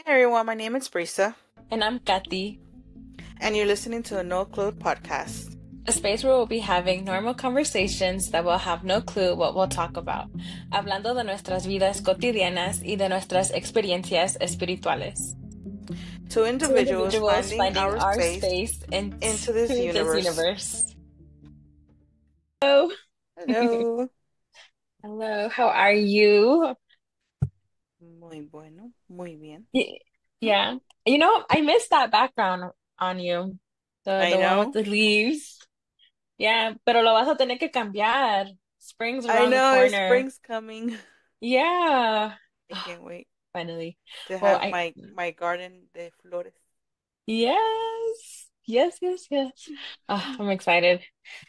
Everyone, my name is Brisa, And I'm Kathy, and you're listening to a No Clue podcast. a space where we'll be having normal conversations that will have no clue what we'll talk about, hablando de nuestras vidas cotidianas y de nuestras experiencias espirituales. Two Two individuals individuals finding finding our our space space into into this this universe. universe. Hello. Hello. Hello, how are you? Muy bueno, muy bien. Y- Yeah. I missed that background on you. The I the one with know. the leaves. Yeah, pero lo vas a tener que cambiar. Spring's I around the know corner. spring's coming. Yeah. I can't wait Finally. to Well, have my garden de flores. yes. Yes, yes, yes. I'm excited.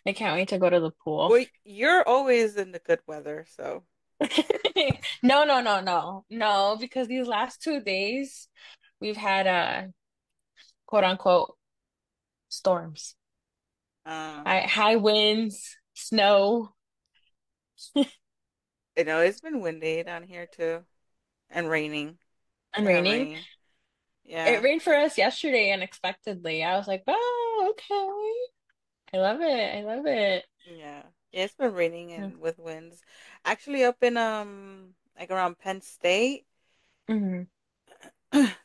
I can't wait to go to the pool. Well, you're always in the good weather, so No, no, no, no. No, because these last 2 days we've had quote unquote storms. um, High winds, snow, you know it's been windy down here too, and raining. and We have raining. rain. It Yeah. rained for us yesterday unexpectedly. I was like, oh, okay. I love it. I love it. Yeah. Yeah, it's been raining and with winds. Actually up in like around Penn State, Mhm.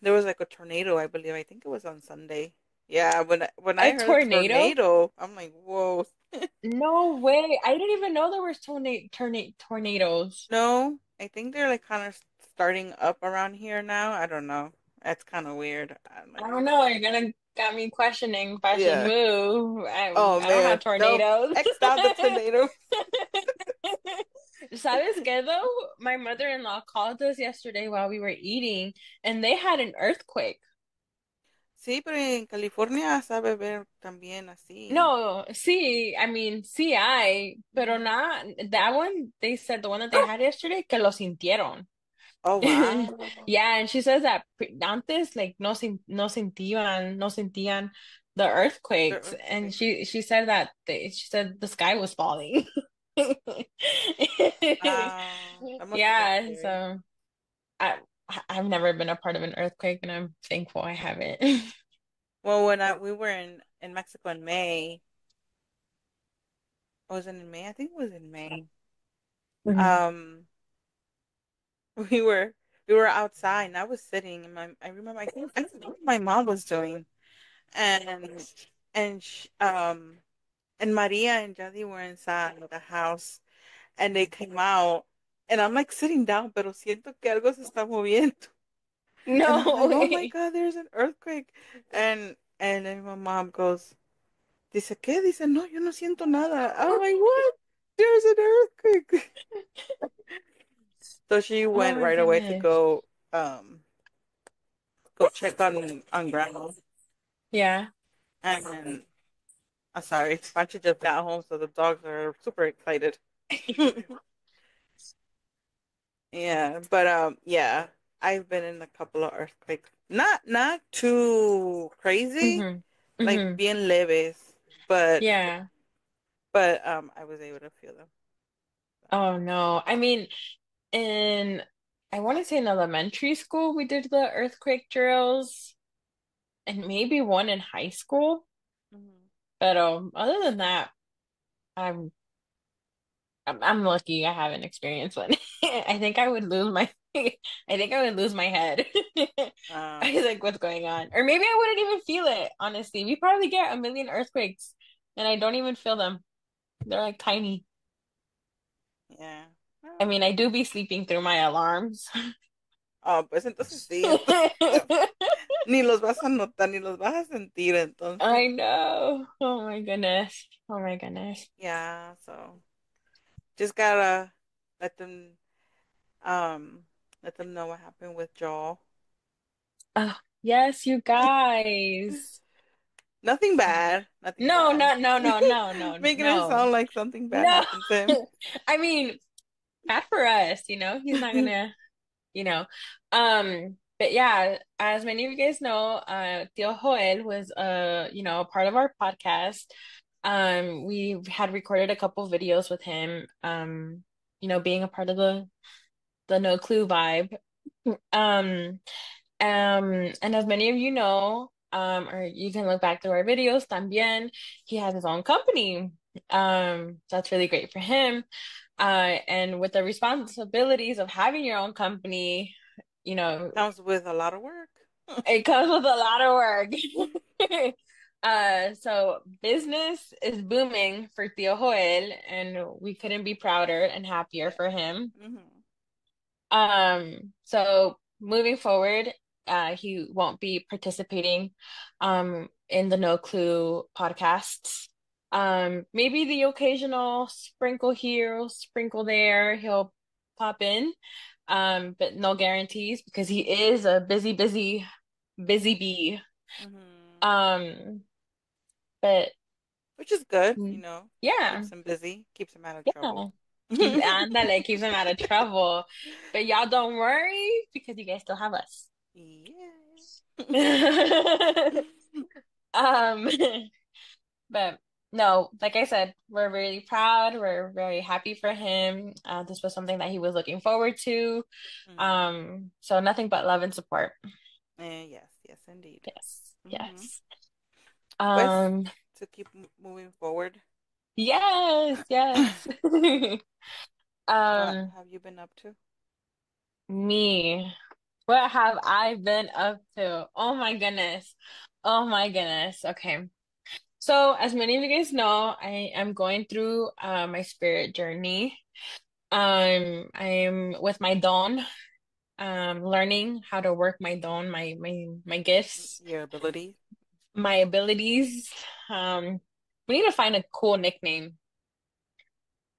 there was like a tornado, I believe. I think it was on Sunday. Yeah, when I A heard a tornado? tornado, I'm like, "Whoa." No way. I didn't even know there was tornadoes. No, I think they're like kind of starting up around here now. I don't know. That's kind of weird. I'm I like, don't know. You're gonna got me questioning if I should yeah. move. Oh I don't have man. Nope. tornadoes. X out the tornado. ¿Sabes qué though? My mother-in-law called us yesterday while we were eating, and they had an earthquake. Sí, pero en California sabe ver también así. No, sí, I mean, sí hay, pero Ujú. not that one. They said the one that they had yesterday que lo sintieron. Oh, wow. Yeah, and she says that antes like no sentían the The earthquakes, and earthquake. she said that she said the sky was falling. That must have been Yeah, scary. so I I've never been a part of an earthquake, and I'm thankful I haven't. Well, when we were in Mexico in May, was it in May? I think it was in May. Mhm. Um, we were we were outside, and I was sitting, and I remember I think what my mom was doing, and and sh and Maria and Jadi were inside the house, and they came out, and I'm like sitting down, pero siento que algo se está moviendo. And I'm No like, oh my way. God, there's an earthquake. And then my mom goes, dice, ¿qué? Dice, no, yo no siento nada. I'm like, what? There's an earthquake. So she Oh went my right away to goodness. go check on grandma. Yeah. And sorry, Pancho just got home, so the dogs are super excited. Yeah, but yeah, I've been in a couple of earthquakes. Not too crazy, hmm like hmm bien leves, but Yeah. I was able to feel them. So. Oh no. I mean, in I want to say in elementary school we did the earthquake drills and maybe one in high school. Mhm. But other than that, I'm I'm lucky I haven't experienced one. I think I would lose my I think I would lose my head. I was like, what's going on? Or maybe I wouldn't even feel it, honestly. We probably get a million earthquakes and I don't even feel them. They're like tiny. Yeah. I Well, mean, I do be sleeping through my alarms. oh, pues entonces sí, entonces ni los vas a notar, ni los vas a sentir, entonces. I know. Oh my goodness. Oh my goodness. Yeah, so just gotta let them um let them know what happened with Joel. Oh, yes, you guys. Nothing Oh my. bad, nothing No, bad. no, no, no, no, no, Making it no. sound like something bad No. happened to him. I mean, bad for us, he's not gonna, you know. But yeah, as many of you guys know, Tio Joel was a part of our podcast. We had recorded a couple videos with him, being a part of the No Clue vibe. Um, And as many of you know, or you can look back through our videos también, he has his own company. That's really great for him. And with the responsibilities of having your own company, you know, Comes with a lot of work. it comes with a lot of work. So business is booming for Tío Joel, and we couldn't be prouder and happier Yeah. for him. Hmm. So moving forward, he won't be participating in the No Clue podcasts. Maybe the occasional sprinkle here, sprinkle there, he'll pop in. But no guarantees because he is a busy bee. Hmm. Um, but Which is good, mm, yeah, keeps him busy, keeps him out of yeah. trouble. Keeps him out of trouble. But y'all don't worry because you guys still have us. Yeah. Um, but no, like I said, we're really proud. We're very happy for him. This was something that he was looking forward to. Hmm. So nothing but love and support. Yes, yes, indeed. Yes, Hmm. yes. Pues Um, to keep moving forward, yes, yes. what Um, have you been up to? me, what have I been up to? Oh my goodness. Oh my goodness. Okay. So, as many of you guys know, I am going through my spirit journey. I'm with my Don, learning how to work my Don, my gifts, Your ability? my abilities. Um, we need to find a cool nickname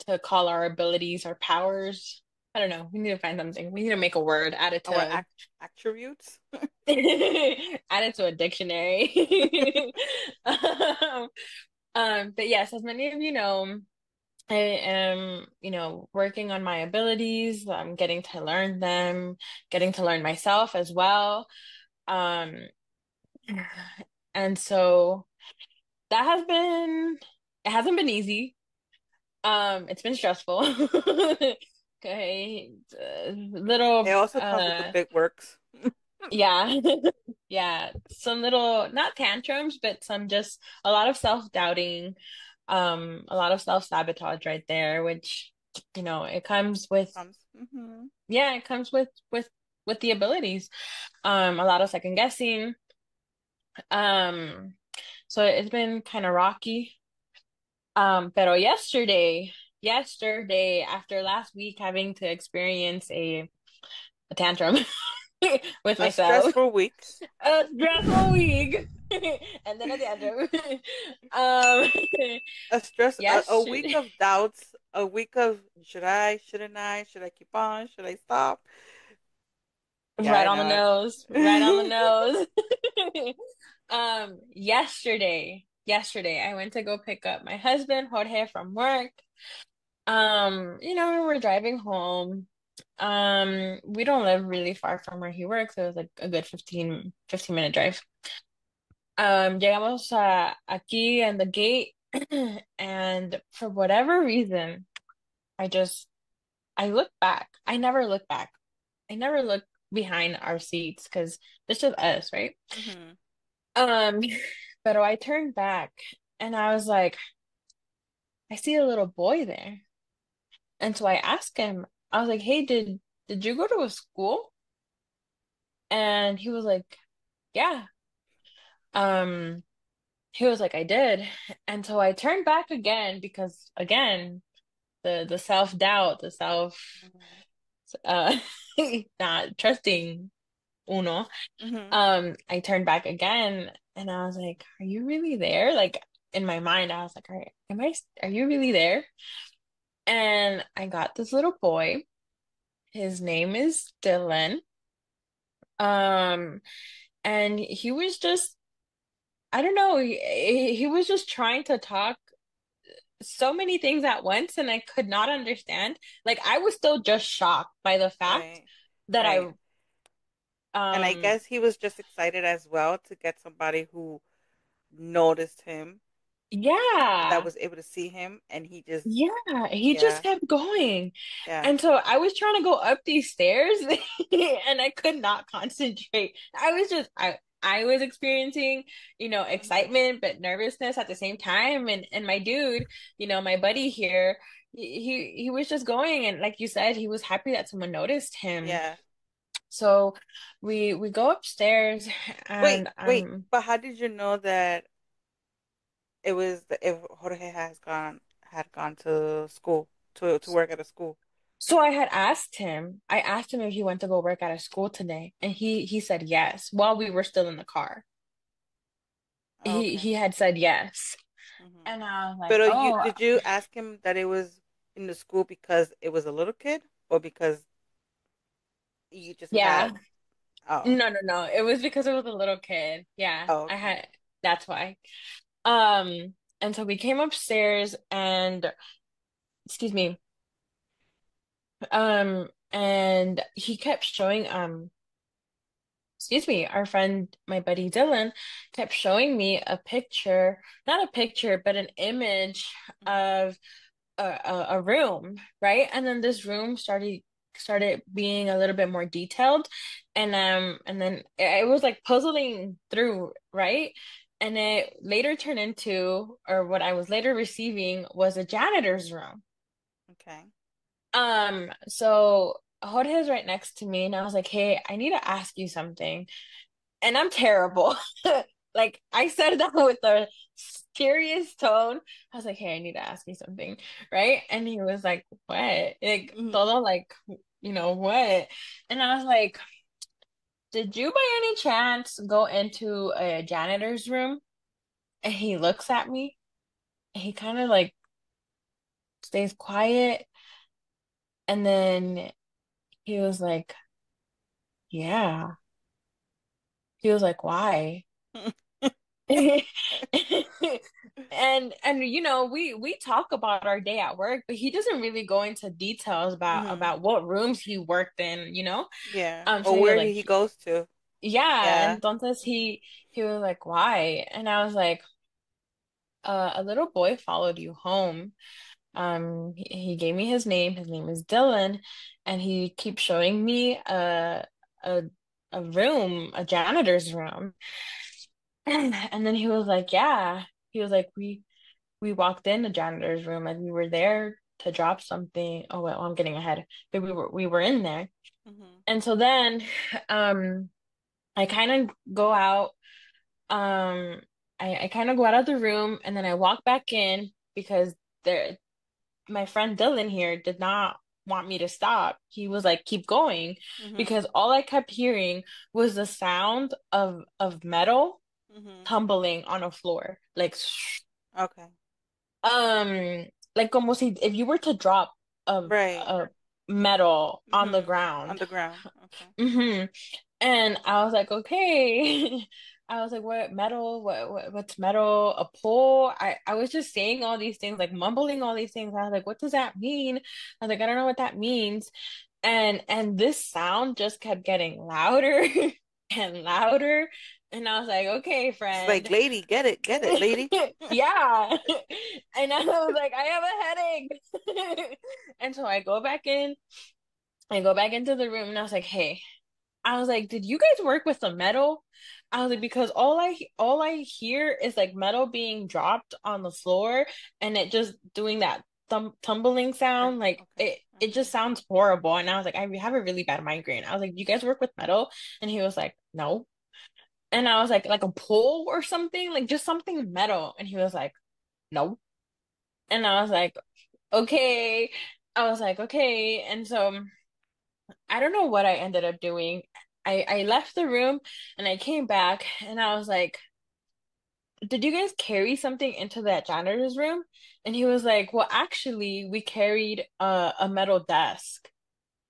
to call our abilities, our powers. I don't know. We need to find something. We need to make a word, Our attributes? add it to a dictionary. Um, but yes, as many of you know, I am, working on my abilities. I'm getting to learn them, getting to learn myself as well. Um, and so that it hasn't been easy. It's been stressful. Okay, It little, also comes with the big works. yeah, yeah, some little, not tantrums, but some just a lot of self-doubting, a lot of self-sabotage right there, which, it comes with, Comes. Hmm. yeah, it comes with the abilities. A lot of second guessing. Um, so it's been kind of rocky. Pero yesterday, after last week having to experience a tantrum with A myself, stressful week. a stressful week, and then a tantrum. Um, A week yesterday, of doubts, a week of should I, shouldn't I, should I keep on, should I stop? Yeah, right I on the know nose, right on the it. nose. Yesterday, I went to go pick up my husband, Jorge, from work. We're driving home. We don't live really far from where he works. It was like a good 15-minute drive. Llegamos aquí in the gate, and for whatever reason, I just I look back. I never look back. I never look behind our seats because it's just us, right? Hmm. Um, but I turned back and I was like, I see a little boy there. And so I asked him, I was like, hey, did you go to a school? And he was like, yeah. Um, he was like, I did. And so I turned back again because again, the self-doubt, the self uh not trusting uno. Hmm. I turned back again and I was like, are you really there? Like in my mind, I was like, are you really there? And I got this little boy. His name is Dylan. Um, and he was just, I don't know, he was just trying to talk so many things at once, and I could not understand. Like, I was still just shocked by the fact Right, that right. And I um, guess he was just excited as well to get somebody who noticed him. that Yeah. was able to see him, and he just, Yeah, he just yeah, kept going. yeah, And so I was trying to go up these stairs and I could not concentrate. I was experiencing, hmm excitement but nervousness at the same time. And my dude, my buddy here, he was just going, and like you said, he was happy that someone noticed him. yeah. So we go upstairs Wait, and wait, but how did you know that it was if Jorge had gone to school to work at a school? So I asked him if he went to go work at a school today, and he said yes while we were still in the car. Oh, He okay. had said yes. hmm And I was like, But you "Oh, did you ask him that it was in the school because it was a little kid, or because you just yeah. had? Oh, No, no, no. It was because it was a little kid. Yeah. oh, I okay. had That's why. And so we came upstairs and excuse me. And he kept showing excuse me, our friend, my buddy Dylan, kept showing me a picture, not a picture, but an image hmm of a room, right? And then this room started being a little bit more detailed, and then it was like puzzling through, right? And it later turned into, or what I was later receiving was a janitor's room. Okay. So Jorge's right next to me, and I was like, "Hey, I need to ask you something." And I'm terrible. Like I said that with a serious tone. I was like, "Hey, I need to ask you something," right? And he was like, "What?" Like hmm todo like, what? And I was like, "Did you by any chance go into a janitor's room?" And he looks at me and he kind of like stays quiet, and then he was like, "Yeah." He was like, "Why?" And we talk about our day at work, but he doesn't really go into details about hmm about what rooms he worked in. Yeah. So Or he was where like, he goes to. yeah, Yeah. entonces hmm he was like, why? And I was like, a little boy followed you home. He gave me his name. His name is Dylan, and he keeps showing me a a room, a janitor's room. And then he was like, yeah. He was like, we walked in the janitor's room and we were there to drop something. Oh, well, I'm getting ahead. But we were in there. hmm And so then I kind of go out. Um I kind of go out of the room and then I walk back in because there my friend Dylan here did not want me to stop. He was like, keep going hmm because all I kept hearing was the sound of metal hmm tumbling on a floor. Okay. Um, like como si if you were to drop Right. a metal on the On ground. the ground. Okay. Hmm. And I was like, okay. I was like, what metal? What's metal? A pole? I was just saying all these things, like mumbling all these things. I was like, what does that mean? I was like, I don't know what that means. And this sound just kept getting louder and louder. And I was like, okay, It's like, friend. lady, get it, lady. Yeah. And I was like, I have a headache. And so I go back into the room and I was like, hey, I was like, did you guys work with the metal? I was like, because all I hear is like metal being dropped on the floor and it just doing that tumbling sound. Like Okay. it just sounds horrible. And I was like, I have a really bad migraine. I was like, you guys work with metal? And he was like, no. And I was like a pole or something, like just something metal. And he was like, no. And I was like, okay. I was like, okay. And so I don't know what I ended up doing. I left the room and I came back and I was like, did you guys carry something into that janitor's room? And he was like, well, actually, we carried a metal desk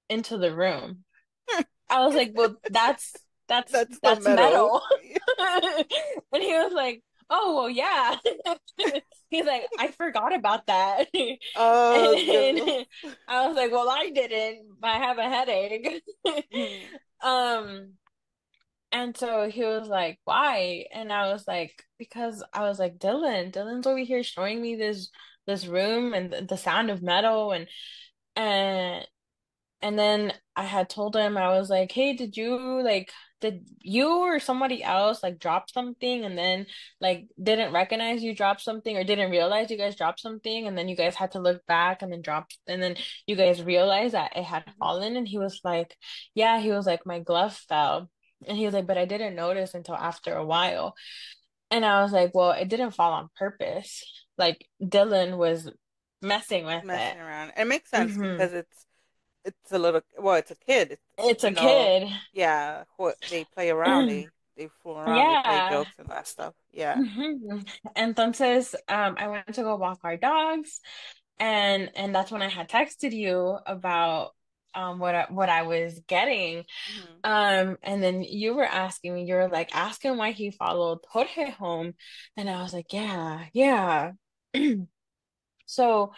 into the room. I was like, well, That's the that's metal. metal. And he was like, oh, well, yeah. He's like, I forgot about that. Oh, Dios. And I was like, well, I didn't. I have a headache. Mhm. Um, And so he was like, why? And I was like, because I was like, Dylan's over here showing me this room and the sound of metal and and then I had told him, I was like, hey, did you or somebody else like drop something and then like didn't recognize you dropped something or didn't realize you guys dropped something and then you guys had to look back and then and then you guys realized that it had Hmm. fallen? And he was like, yeah, he was like, my glove fell. And he was like, but I didn't notice until after a while. And I was like, well, it didn't fall on purpose. Like Dylan was messing with it. Messing around. It makes sense Hmm. because it's a little, well, it's a kid. It's a kid. Yeah, what they play around, they fool around, they play Yeah. jokes and that stuff. Yeah. Mhm. Entonces, I went to go walk our dogs, and that's when I had texted you Hmm. about what I was getting. Hmm. And then you were asking me, you were like asking why he followed Jorge home, and I was like, yeah, yeah. So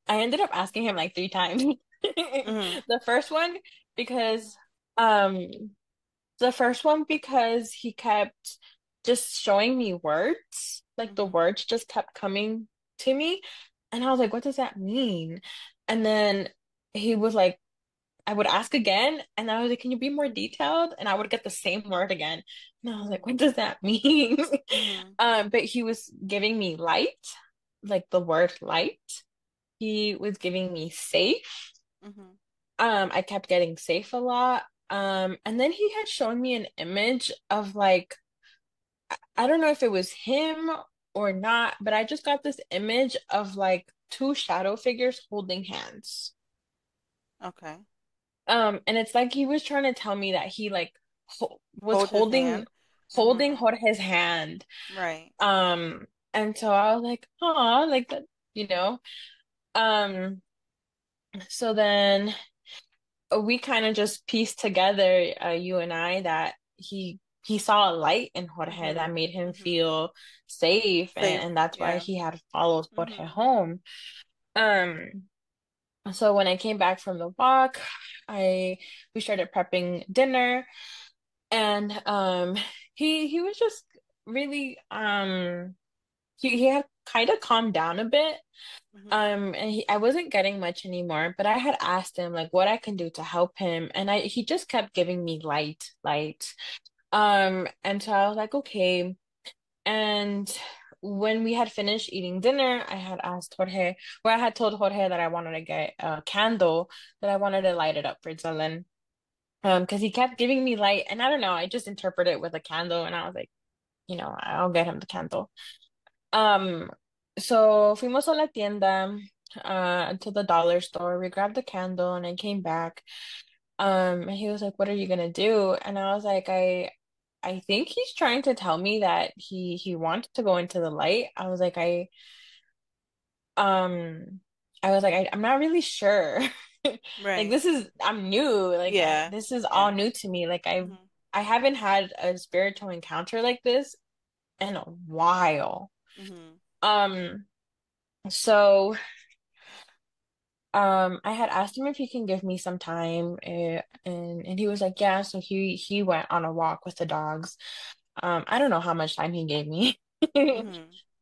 I ended up asking him like 3 times. Hmm. The first one because um the first one because he kept just showing me words. Like the Hmm. words just kept coming to me. And I was like, what does that mean? And then he was like, I would ask again. And I was like, can you be more detailed? And I would get the same word again. And I was like, Hmm. what does that mean? Hmm. But he was giving me light, like the word light. He was giving me safe. Hmm. I kept getting safe a lot. And then he had shown me an image of like, I don't know if it was him or not, but I just got this image of like two shadow figures holding hands. Okay. And it's like he was trying to tell me that he like was Hold his holding hand. Hmm. Jorge's hand. Right. And so I was like, oh, like that, you know. Um, so then we kind of just pieced together, you and I, that he saw a light in Jorge Hmm. that made him Hmm. feel safe, Safe. and that's why Yeah. he had followed Jorge Hmm. home. Um, so when I came back from the walk, I we started prepping dinner, and he was just really he had kind of calmed down a bit. Hmm. And I wasn't getting much anymore, but I had asked him like what I can do to help him, and he just kept giving me light, light. And so I was like, okay. And when we had finished eating dinner, I had asked Jorge, or I had told Jorge that I wanted to get a candle, that I wanted to light it up for Dylan. Because he kept giving me light, and I don't know, I just interpreted it with a candle, and I was like, I'll get him the candle. Um, so fuimos a la tienda, to the dollar store. We grabbed the candle and I came back. And he was like, "What are you gonna do?" And I was like, I think he's trying to tell me that he wants to go into the light. Um, I was like, I'm not really sure. Like Right. I'm new. Like Yeah. this is all Yeah. new to me. Like Hmm. I haven't had a spiritual encounter like this in a while. Hmm. Um, so. I had asked him if he can give me some time, and he was like, yeah. So he went on a walk with the dogs. I don't know how much time he gave me. Hmm.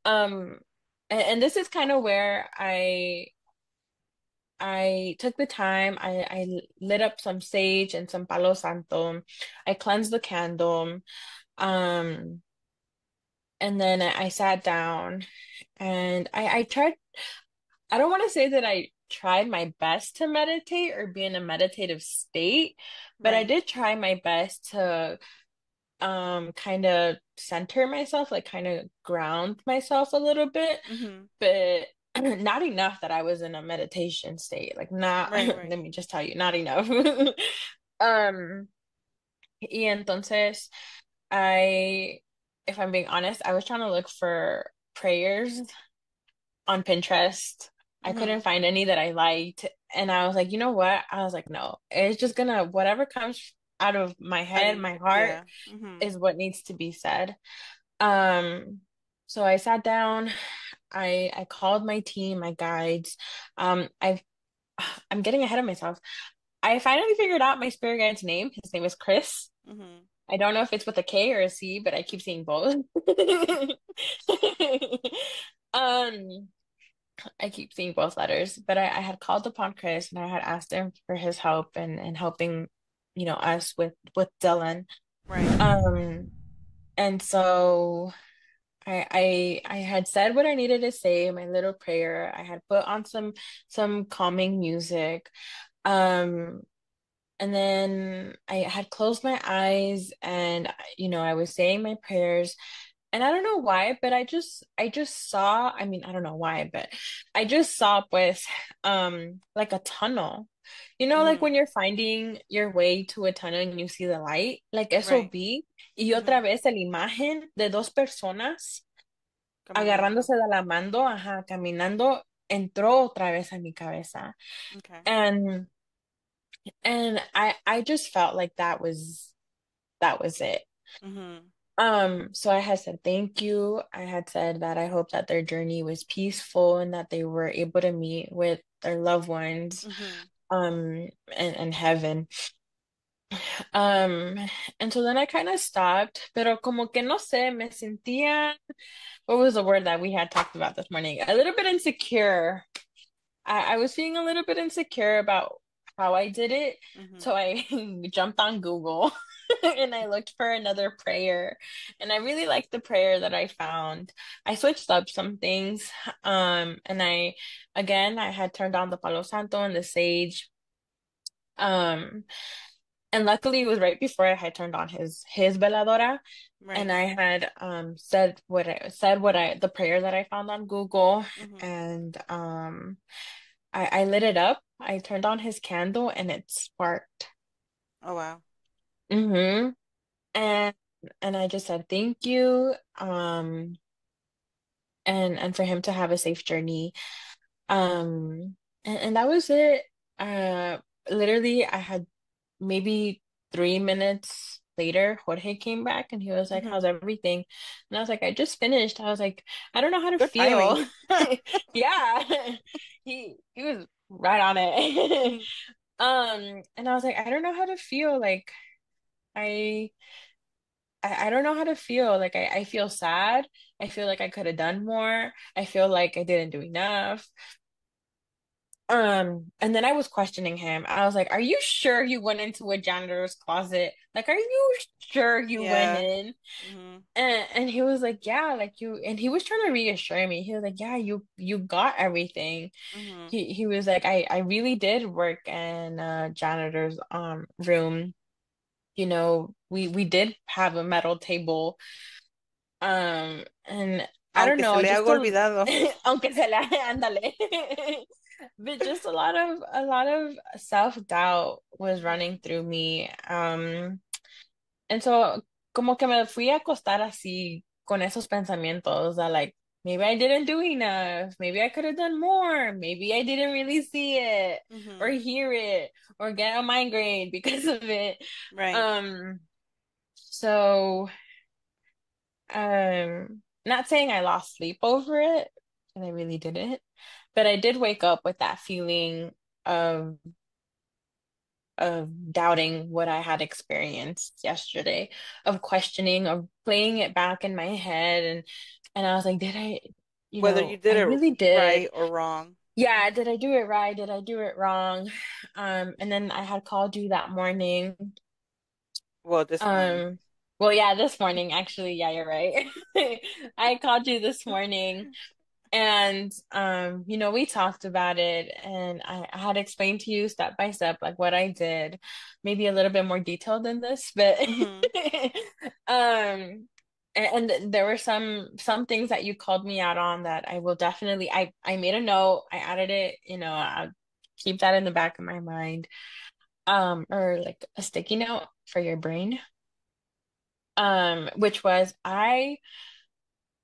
Um, and this is kind of where I took the time. I lit up some sage and some palo santo. I cleansed the candle. Um, and then I sat down and I tried. I don't want to say that I tried my best to meditate or be in a meditative state, but I Right. did try my best to kind of center myself, like kind of ground myself a little bit, Hmm. but not enough that I was in a meditation state. Like not, Right. let Right. me just tell you, not enough. Um, y entonces I, if I'm being honest, I was trying to look for prayers on Pinterest. I couldn't Hmm. find any that I liked. And I was like, you know what? I was like, no, it's just gonna, whatever comes out of my head, my heart Yeah. Hmm. is what needs to be said. Um, so I sat down, I called my team, my guides. I I'm getting ahead of myself. I finally figured out my spirit guide's name. His name is Chris. Hmm. I don't know if it's with a K or a C, but I keep seeing both. Um, I keep seeing both letters, but I had called upon Chris and I had asked him for his help and helping, us with Dylan. Right. Um, and so I had said what I needed to say, my little prayer. I had put on some calming music. Um, and then I had closed my eyes and I was saying my prayers. And I don't know why, but I just saw, I mean, I don't know why, but I just saw pues like a tunnel. Like Mm-hmm. when you're finding your way to a tunnel and you see the light, like eso Right. vi. Y Mm-hmm. otra vez la imagen de dos personas Caminando. agarrándose de la mano, ajá, caminando, entró otra vez a mi cabeza. Okay. And and I just felt like that was it. Mm-hmm. So I had said thank you. I had said that I hope that their journey was peaceful and that they were able to meet with their loved ones Mm-hmm. in heaven. Um and so then I kind of stopped, pero como que no sé, me sentía, what was the word that we had talked about this morning? A little bit insecure. I was feeling a little bit insecure about how I did it. Mm-hmm. So I jumped on Google and I looked for another prayer. And I really liked the prayer that I found. I switched up some things. And I had turned on the Palo Santo and the sage. Um, and luckily it was right before I had turned on his veladora. And Right. I had said the prayer that I found on Google. Mm-hmm. And I lit it up. I turned on his candle and it sparked. Oh wow. Mm-hmm. And I just said thank you. And for him to have a safe journey. And that was it. Uh Literally I had maybe 3 minutes later, Jorge came back and he was like, Mm-hmm. how's everything? And I was like, I just finished. I was like, I don't know how to Good feel. timing. Yeah. He was right on it. Mm-hmm. And I was like, I don't know how to feel. Like I I don't know how to feel. Like I feel sad. I feel like I could have done more. I feel like I didn't do enough. And then I was questioning him. I was like, "Are you sure you went into a janitor's closet? Like, are you sure you went Yeah. in?" Mm-hmm. And he was like, "Yeah, like you." And he was trying to reassure me. He was like, "Yeah, you got everything." Mm-hmm. He was like, "I really did work in a janitor's room. We did have a metal table." And I don't Aunque se know, le just haga a olvidado. aunque se la ándale. But just a lot of self-doubt was running Mm-hmm. through me. And so como que me fui a acostar así con esos pensamientos that like maybe I didn't do enough, maybe I could have done more, maybe I didn't really see it or Mm-hmm. hear it or get a migraine because of it. Right. Um, so not saying I lost sleep over it, and I really didn't, but I did wake up with that feeling of doubting what I had experienced yesterday, of questioning, of playing it back in my head, and I was like, did I, Whether you did I it really did. right or wrong. Yeah, did I do it right? Did I do it wrong? And then I had called you that morning. Well, this morning. Um, well, yeah, this morning, actually, yeah, you're right. I called you this morning. And we talked about it and I had explained to you step by step like what I did, maybe a little bit more detailed than this, but Mm-hmm. um and there were some things that you called me out on that I will definitely I made a note, I added it, I'll keep that in the back of my mind. Or like a sticky note for your brain. Which was I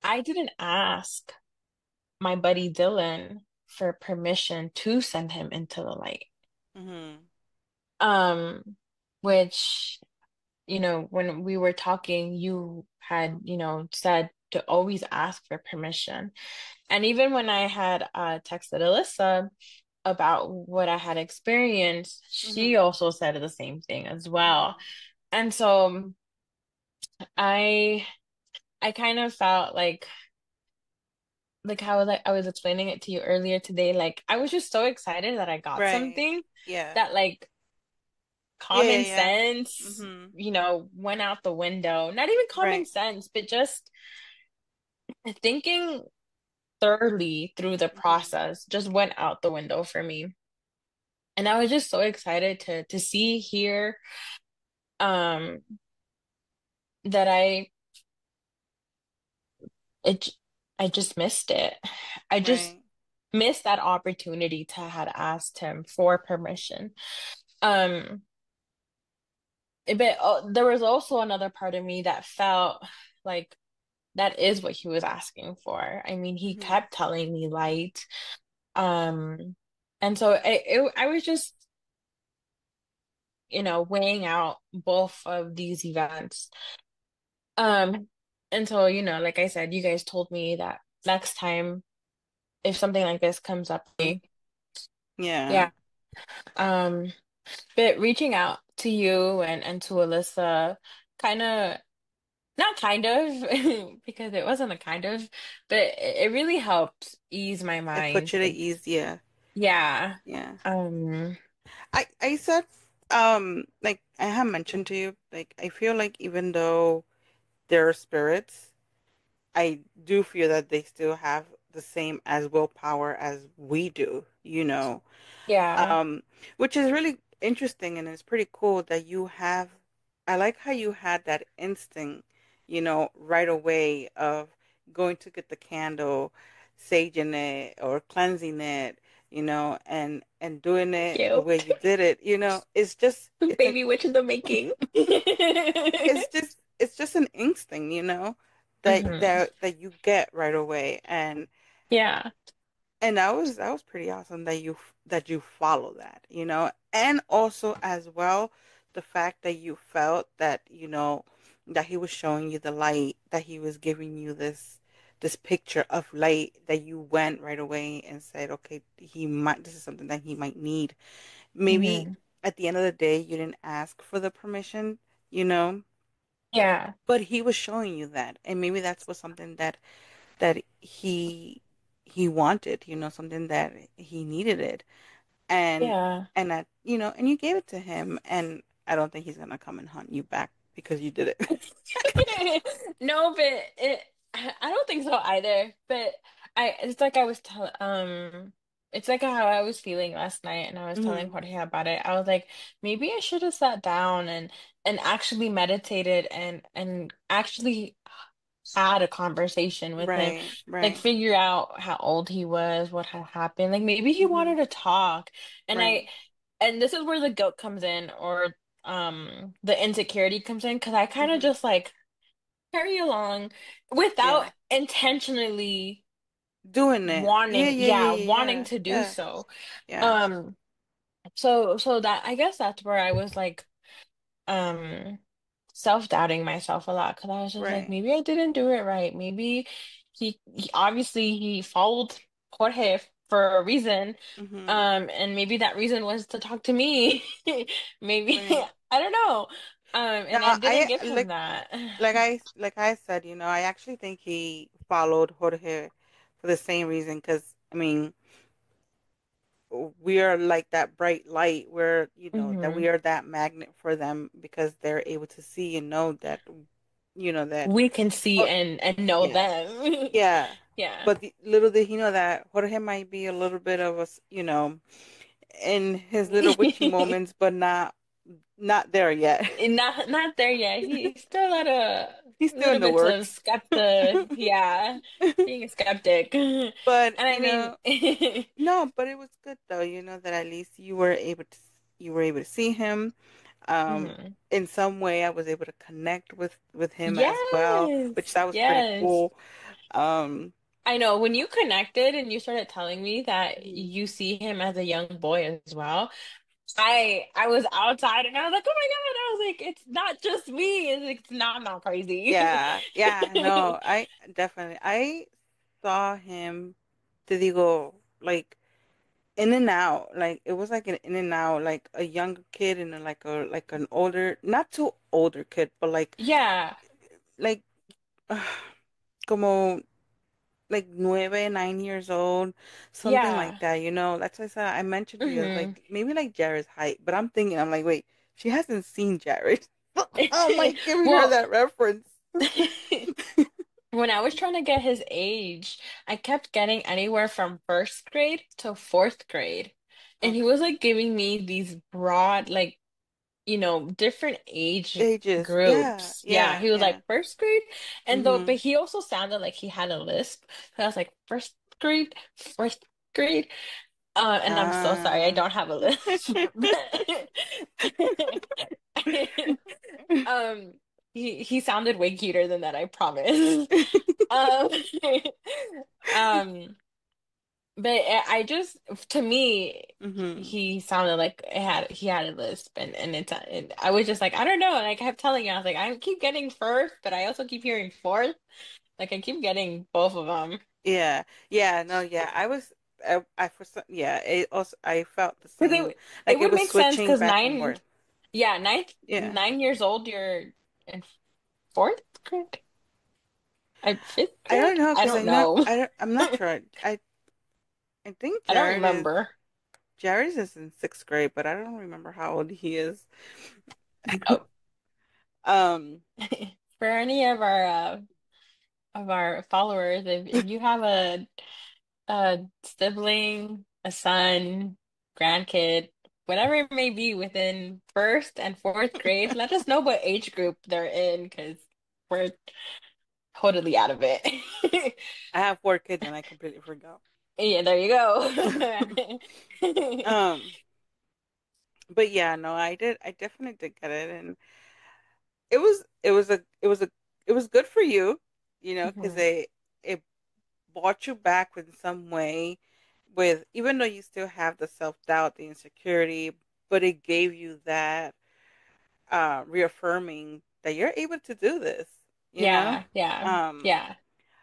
didn't ask my buddy Dylan for permission to send him into the light. Mm-hmm. Um, which, when we were talking, you had, said to always ask for permission. And even when I had texted Alyssa about what I had experienced, she Mm-hmm. also said the same thing as well. Mm-hmm. And so I I kind of felt like how I was explaining it to you earlier today, like I was just so excited that I got Right. something Yeah. that like Yeah, yeah, common yeah. sense, Mm-hmm. went out the window. Not even common Right. sense, but just thinking thoroughly through the Mm-hmm. process just went out the window for me. And I was just so excited to see here um that it j- I just missed it. I just Right. missed that opportunity to had asked him for permission. Um but there was also another part of me that felt like that is what he was asking for. I mean, he Mm-hmm. kept telling me light. Um, and so I was just, weighing out both of these events. Um, and so, like I said, you guys told me that next time if something like this comes up, Yeah. yeah. Um, but reaching out to you and to Alyssa kind of not kind of, because it wasn't a kind of, but it really helped ease my It put mind. you to Like, ease, yeah. yeah. Yeah. Um, I said like I have mentioned to you, like I feel like even though they're spirits, I do feel that they still have the same as willpower as we do, yeah, um, which is really interesting and it's pretty cool that you have. I like how you had that instinct, right away of going to get the candle, saging it or cleansing it, and doing it the cute. way you did it. Baby witch in the making. It's just an instinct, that hmm that you get right away, Yeah, and that was pretty awesome that you follow that, and also as well the fact that you felt that that he was showing you the light, that he was giving you this picture of light, that you went right away and said, okay, this is something that he might need. Maybe hmm at the end of the day you didn't ask for the permission, you know, yeah, but he was showing you that, and maybe that's what something that he wanted, something that he needed it, and yeah. and you gave it to him, and I don't think he's gonna come and hunt you back because you did it. No, but I don't think so either. But it's like I was telling, it's like how I was feeling last night, and I was telling Hmm. Jorge about it. I was like, maybe I should have sat down and actually meditated and actually had a conversation with him, Right, like right. figure out how old he was, what had happened. Like maybe he Hmm. wanted to talk. And Right. and this is where the guilt comes in, or the insecurity comes in, because I kind of Hmm. just like carry along without Yeah. intentionally Doing it. Yeah, yeah, yeah, wanting yeah, to do yeah, so. yeah, Um, so that I guess that's where I was like um self-doubting myself a lot, because I was just like, right. maybe I didn't do it right. Maybe he obviously he followed Jorge for a reason. Hmm. And maybe that reason was to talk to me. Maybe Right. I don't know. Now, And I didn't I give him like that. like I said, I actually think he followed Jorge for the same reason, because I mean, we are like that bright light, where that hmm we are that magnet for them, because they're able to see and know that, that. We can see Or, and know yeah, them. yeah. Yeah. But little did he know that Jorge might be a little bit of in his little witchy moments, but not there yet. Not there yet. He's still at a He's still in little the bit of works. skeptic. Yeah, being a skeptic. And But I mean, no, but it was good though, that at least you were able to see him. mhm. In some way I was able to connect with him as well, which Yes, that was pretty yes. cool. Um, I know when you connected and you started telling me that mhm. you see him as a young boy as well. I was outside and I was like, oh my God. I was like, it's not just me. It's not, I'm not crazy. Yeah, yeah, no, I definitely I saw him, te digo, like in and out, like it was like an in and out, like a younger kid and like an older, not too older kid, but like Yeah. like como like 9 years old, something like Yeah. that, you know. That's why I mentioned to you Hmm. like maybe like Jared's height, but I'm like, wait, she hasn't seen Jared. I'm like giving her Well, that reference. when I was trying to get his age, I kept getting anywhere from first grade to fourth grade. And he was Okay. like giving me these broad, like, different age Ages. Yeah, groups. Yeah, yeah, he was yeah. like first grade. And though, but Mm-hmm. he also sounded like he had a lisp. So I was like, first grade, first grade. And I'm so sorry, I Ah. don't have a lisp. Um, he sounded way cuter than that, I promise. Um, um, but I just, to me, Mm-hmm. he sounded like he had a lisp, and I was just like, I don't know, and I kept telling you, I was like, I keep getting first, but I also keep hearing fourth, like I keep getting both of them. Yeah, yeah, no, yeah. I for some, yeah. It also, I felt the Because same. it Like it would was make sense switching because back and forth. yeah, Yeah. 9 years old, you're in fourth grade, fifth I don't grade. know I because don't know. I'm not sure. I think I don't remember. Jared is in sixth grade, but I don't remember how old he is. Oh, Um, for any of our followers, if you have a sibling, a son, grandkid, whatever it may be within first and fourth grade, let us know what age group they're in because we're totally out of it. I have 4 kids and I completely forgot. Yeah, there you go. Um, but yeah, no, I definitely did get it, and it was good for you, you know, because Mhm. it brought you back in some way, with even though you still have the self doubt, the insecurity, but it gave you that reaffirming that you're able to do this, you know. Yeah, yeah, Um, yeah.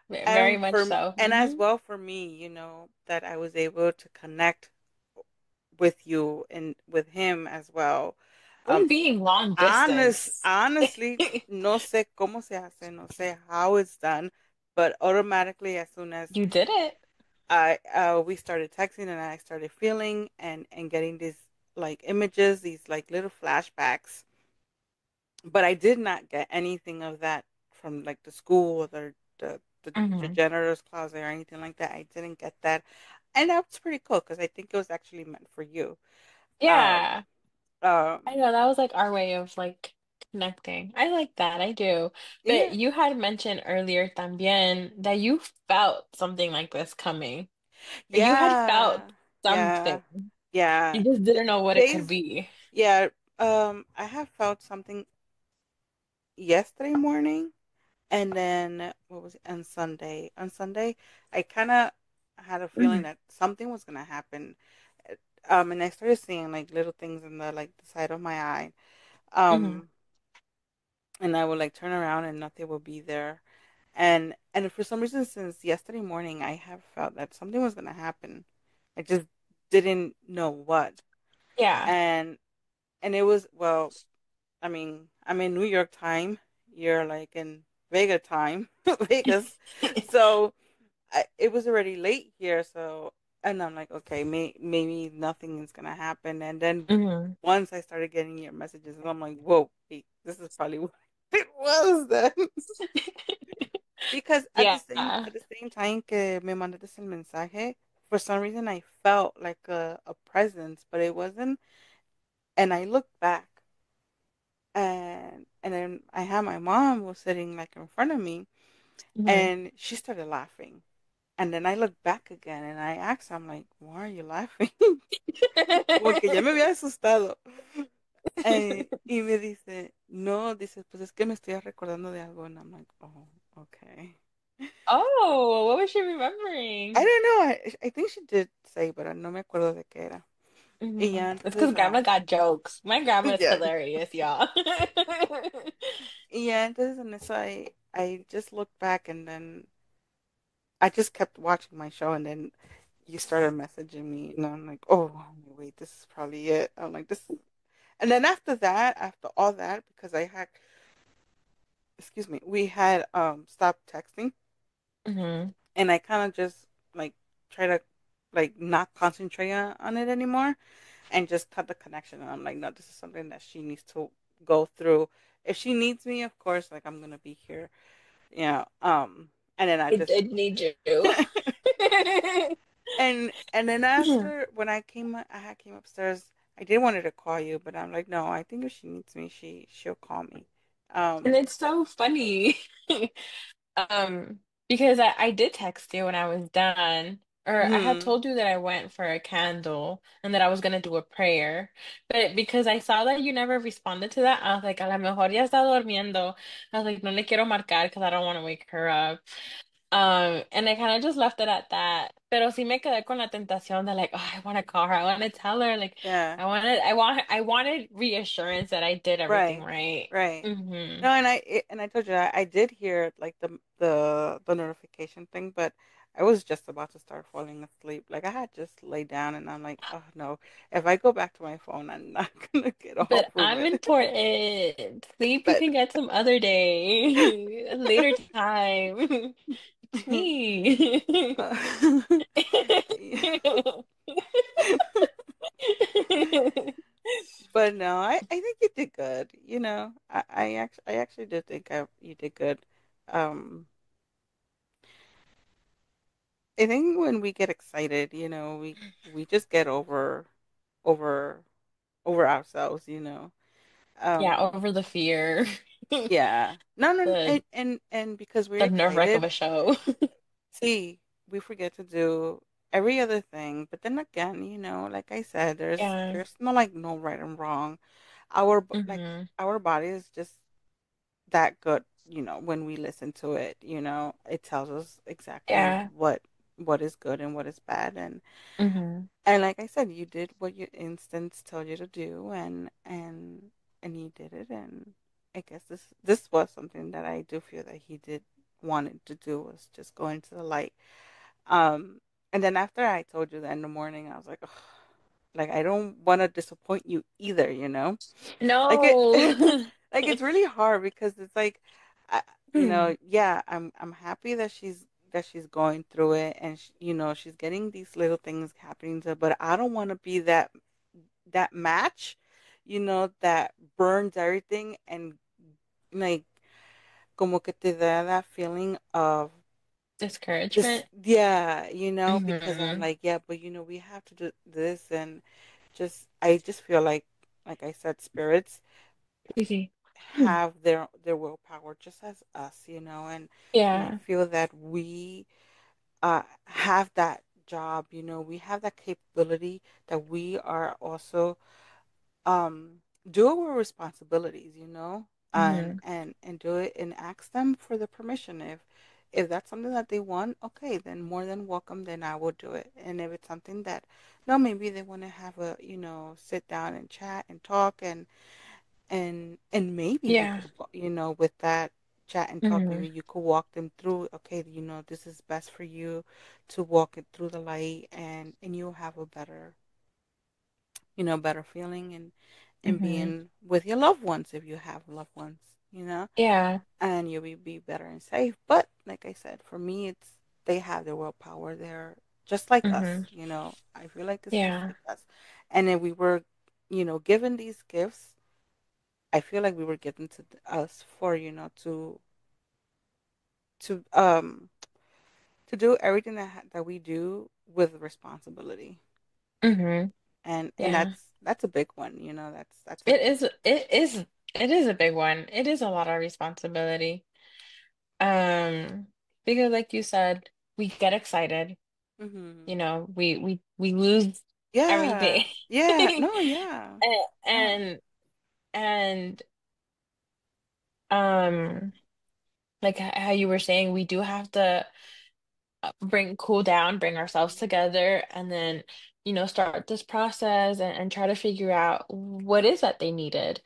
Very much so. and as well for me, you know, that I was able to connect with you and with him as well. Um, Even being long distance. honestly, no sé cómo se hace, no sé how it's done, but automatically as soon as You did it. we started texting and I started feeling and getting these like images, these like little flashbacks, but I did not get anything of that from like the school or the Hmm. janitor's closet or anything like that. I didn't get that, and that's pretty cool because I think it was actually meant for you. Um, Yeah. I um, know that was like our way of like connecting. I like that. I do. But yeah, you had mentioned earlier también that you felt something like this coming. Like you had felt yeah, something. yeah, yeah. You just didn't know what it could Days, be. yeah. I have felt something yesterday morning. And then what was it? On Sunday? On Sunday, I kind of had a feeling Hmm. that something was gonna happen. And I started seeing like little things in the side of my eye. Hmm. Um, and I would like turn around and nothing would be there. And for some reason, since yesterday morning, I have felt that something was gonna happen. I just didn't know what. Yeah. And and it was, well, I mean, I'm in New York time. You're like in Vega time, Vegas. So it was already late here, so and I'm like, okay, maybe nothing is gonna happen. And then Hmm. once I started getting your messages, and I'm like, whoa, wait, this is probably what it was then. Because Yeah. at the same time que me mandaste el mensaje, for some reason I felt like a presence, but it wasn't. And I looked back, and then I had my mom was sitting like in front of me, Hmm. and she started laughing. And then I looked back again and I asked her, I'm like, why are you laughing? Como que ya me había asustado. Y me dice, no, dice, pues es que me estoy recordando de algo. And I'm like, oh, okay. Oh, what was she I remembering? don't know. I think she did say, but no me acuerdo de qué era. Y Hmm. ya It's because entonces, grandma got jokes. My grandma is yeah. hilarious, y'all. Y ya entonces en eso I just looked back and then I just kept watching my show and then you started messaging me and I'm like, oh, wait, this is probably it. I'm like, this is. And then after that, after all that, because I had excuse me, we had stopped texting, Hmm. and I kind of just like try to like not concentrate on it anymore and just cut the connection. And I'm like, no, this is something that she needs to go through. If she needs me, of course, like I'm gonna be here, you know. And then I I just did need you. and then after when I had came upstairs, I did wanted to call you, but I'm like, no, I think if she needs me, she'll call me. And Um, it's so funny. Um, because I did text you when I was done, or I had hmm, told you that I went for a candle and that I was gonna do a prayer. But because I saw that you never responded to that, I was like, a lo mejor ya está durmiendo. I was like, no le quiero marcar because I don't want to wake her up. And I kind of just left it at that. Pero sí me quedé con la tentación de like, oh, I want to call her. I want to tell her like yeah. I wanted reassurance that I did everything Right, right. right. Mm-hmm. No, and I told you I did hear like the notification thing, but I was just about to start falling asleep. Like I had just laid down, and I'm like, oh no, if I go back to my phone, I'm not gonna get off But from I'm it. important. Sleep you But can get some other day. Later time. It's me. uh, yeah. But no, I think you did good. You know, I actually did think you did good. Um, I think when we get excited, you know, we just get over over ourselves, you know. Yeah, Um, over the fear. yeah. No, no, no, The and because we're the nerve wreck of excited, a show. see, we forget to do every other thing. But then again, you know, like I said, Yeah. there's no right and wrong. Like Hmm. our body is just that good, you know, when we listen to it, you know, it tells us exactly Yeah. what is good and what is bad. Hmm. And like I said, you did what your instincts told you to do, and you did it. And I guess this was something that I do feel that he did wanted to do, was just go into the light. Um, and then after I told you that in the morning, I was like, ugh, like I don't want to disappoint you either, you know. Like it, No. like it's really hard because it's like, you know, yeah, I'm happy that she's going through it, and you know, she's getting these little things happening to her, but I don't want to be that match, you know, that burns everything and like como que te da that feeling of this, Discouragement. yeah, you know, because I'm Hmm. like, yeah, but you know, we have to do this, and just I just feel like I said, spirits Easy. have their willpower just as us, you know, and I Yeah. feel that we have that job, you know, we have that capability that we are also um do our responsibilities, you know, Hmm. and do it and ask them for the permission. If that's something that they want, okay, then more than welcome, then I will do it. And if it's something that no, maybe they want to have a, you know, sit down and chat and talk, and maybe we Yeah. could, you know, with that chat and talk, Hmm. maybe you could walk them through, okay, you know, this is best for you to walk it through the light, and you'll have a better, you know, better feeling, and Hmm. being with your loved ones if you have loved ones, you know, Yeah. and you'll be better and safe. But like I said, for me, it's they have their willpower. They're just like us, Hmm. you know. I feel like it's just Yeah. like us. And if we were, you know, given these gifts, I feel like we were given to us for, you know, to to do everything that we do with responsibility. Hmm. And Yeah. that's a big one, you know. That's a It big is it is a big one. It is a lot of responsibility. Um, because like you said, we get excited, one. Hmm. you know, we lose everything. Yeah. Yeah. No, yeah. Yeah. And and um like how you were saying, we do have to bring cool down, bring ourselves Hmm. together, and then, you know, start this process and try to figure out what is that they needed.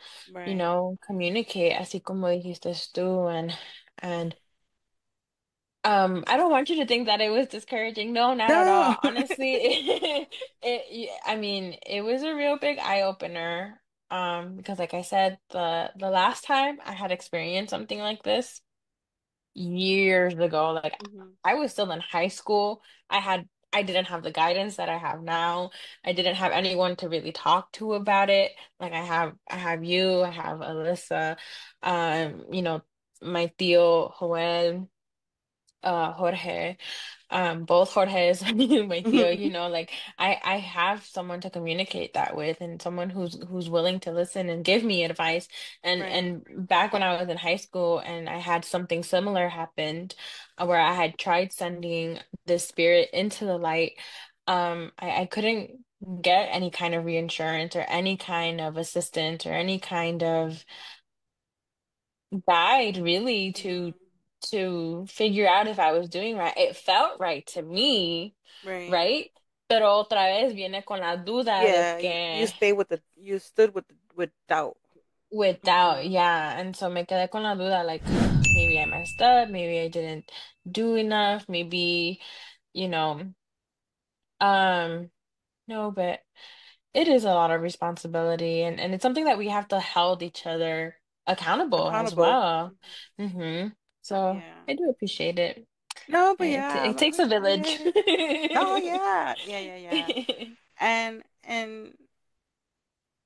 You Right. know, communicate, así como dijiste tú, and I don't want you to think that it was discouraging. No, not at No. all. Honestly, I mean, it was a real big eye opener. Because like I said, the last time I had experienced something like this years ago, like Hmm. I was still in high school. I didn't have the guidance that I have now. I didn't have anyone to really talk to about it. Like I have you, I have Alyssa, you know, my tío Joel, Jorge, both Jorge's, my tío, like I have someone to communicate that with and someone who's willing to listen and give me advice. Right. And back when I was in high school and I had something similar happened, where I had tried sending this spirit into the light, I couldn't get any kind of reinsurance or any kind of assistance or any kind of guide really Hmm. to figure out if I was doing right. It felt right to me, Right. right? Pero otra vez viene con la duda de Yeah, you que stay with you stood with with doubt. without, Hmm. yeah. And so me quedé con la duda, like maybe I messed up, maybe I didn't do enough, maybe, you know, um, no, but it is a lot of responsibility and it's something that we have to hold each other accountable as Accountable. well. Mhm. Hmm. So Yeah. I do appreciate it. No, but It, yeah, it takes a village. yeah. No, yeah, yeah, yeah, yeah. And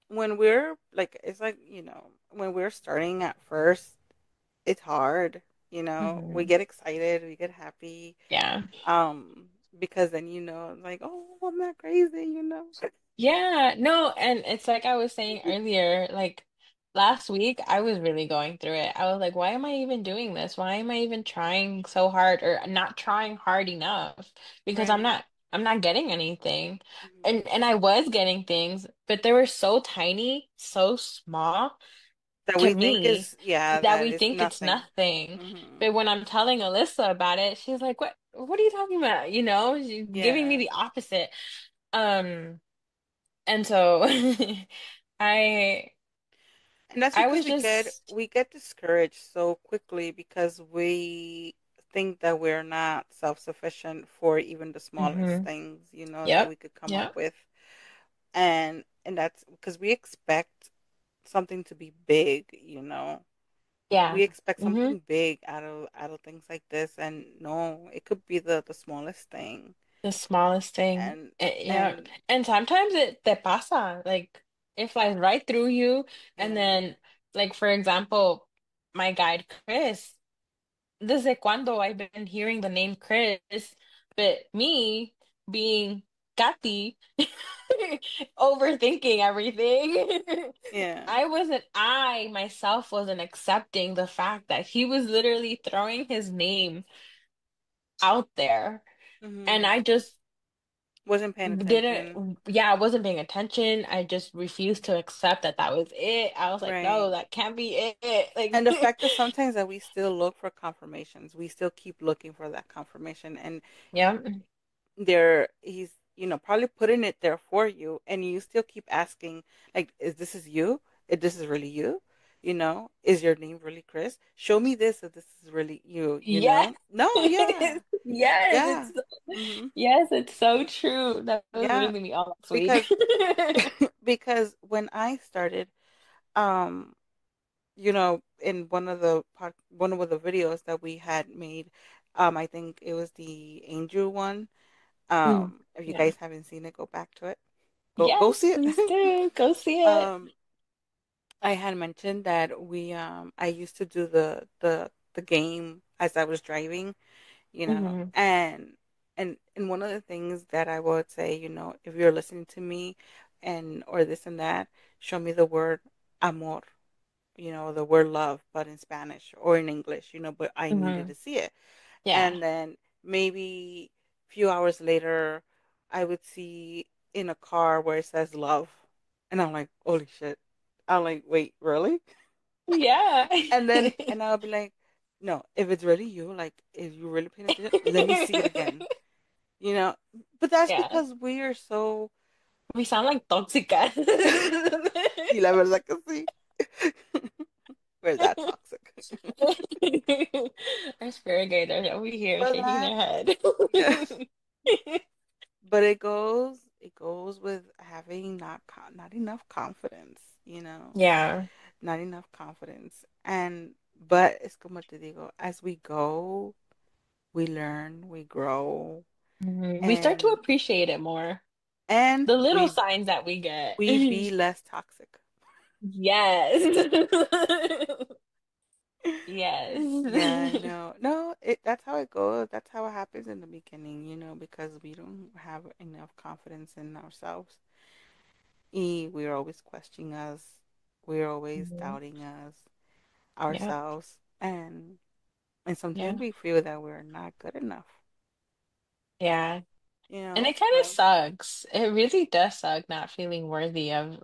when we're like, it's like, when we're starting at first, it's hard. We Hmm. get excited, we get happy, Yeah. um, because then like, oh, I'm not crazy. Yeah, no, and it's like I was saying earlier, like last week I was really going through it. I was like, why am I even doing this? Why am I even trying so hard or not trying hard enough? Because Right. I'm not getting anything. Mhm. And I was getting things, but they were so tiny, so small That to we think me is, yeah, that that we is think it's nothing. nothing. Hmm. But when I'm telling Alyssa about it, she's like, what are you talking about? She's giving me Yeah. the opposite. Um and so I And that's I because was we get just we get discouraged so quickly because we think that we're not self-sufficient for even the smallest hmm things, that yep. we could come up Yep. with. And that's because we expect something to be big. Yeah. We expect hmm something big out of things like this, and no, it could be the smallest thing. The smallest thing. And Yeah. and And sometimes it te pasa. Like it flies right through you. And yeah. then like for example, my guide Chris, desde cuando I've been hearing the name Chris, but me being Kathy, overthinking everything. Yeah. I myself wasn't accepting the fact that he was literally throwing his name out there. And Hmm. I just Wasn't paying didn't, attention. yeah, I wasn't paying attention. I just refused to accept that that was it. I was like, Right. no, that can't be it. And the Like, fact that sometimes that we still look for confirmations, we still keep looking for that confirmation, and yeah, he's probably putting it there for you, and you still keep asking, like, is this is you? If this is really you? Is your name really Chris? Show me this if this is really you. yes, No, yeah, yes, yeah, mm-hmm, yes, it's so true. That was yeah, literally me all last week. because when I started, um, in one of the videos that we had made, I think it was the angel one. Mm, If you yeah. guys haven't seen it, go back to it. Go Yes, see it. please do. Go see it. um, I had mentioned that I used to do the game as I was driving, Hmm. and one of the things that I would say, if you're listening to me and or this and that, show me the word amor, the word love, but in Spanish or in English, but I needed Hmm. to see it. Yeah. And then maybe a few hours later, I would see in a car where it says love. And I'm like, holy shit. I'm like, wait, really? Yeah. And I'll be like, no, if it's really you, like, if you're really paying attention, let me see it again. You know, but that's Yeah. because we are so, We sound like tóxicas. y la verdad que sí. We're that toxic. Our spirit guides are over here But shaking their that, head. yeah. But it goes with having not enough confidence, Yeah. not enough confidence. And, but es como te digo, as we go, we learn, we grow, We start to and, appreciate it more. and The little we, signs that we get. we be less toxic. Yes. Yeah, Yes. no, no, that's how it goes. That's how it happens in the beginning, because we don't have enough confidence in ourselves. We're always questioning us. We're always Mhm. doubting Yeah. ourselves, and Yeah. sometimes we feel that we're not good enough, Yeah. And it kind of but sucks. It really does suck not feeling worthy of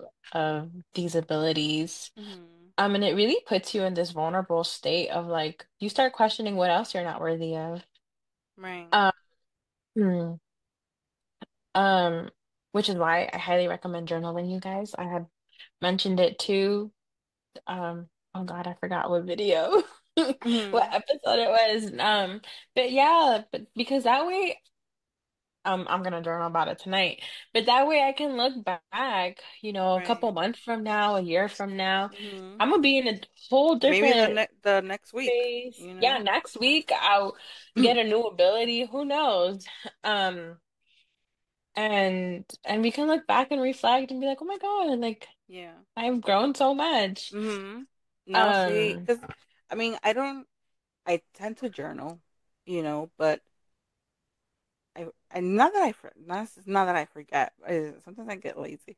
these abilities. mhm, And it really puts you in this vulnerable state of like you start questioning what else you're not worthy of. right. Um, hmm, um, which is why I highly recommend journaling, you guys. I had mentioned it too. Oh God, I forgot what video, what Mhm, episode it was. But yeah, but because that way I'm gonna journal about it tonight. But that way I can look back, a couple right. months from now, a year from now, Mhm. I'm gonna be in a whole Maybe different the next week, space. Yeah, next week I'll get a new ability. Who knows? Um, and we can look back and reflect and be like, oh my God, like Yeah. I've grown so much. Mhm. No, see, Um, because I mean, I don't. I tend to journal, but I not that I forget. Sometimes I get lazy.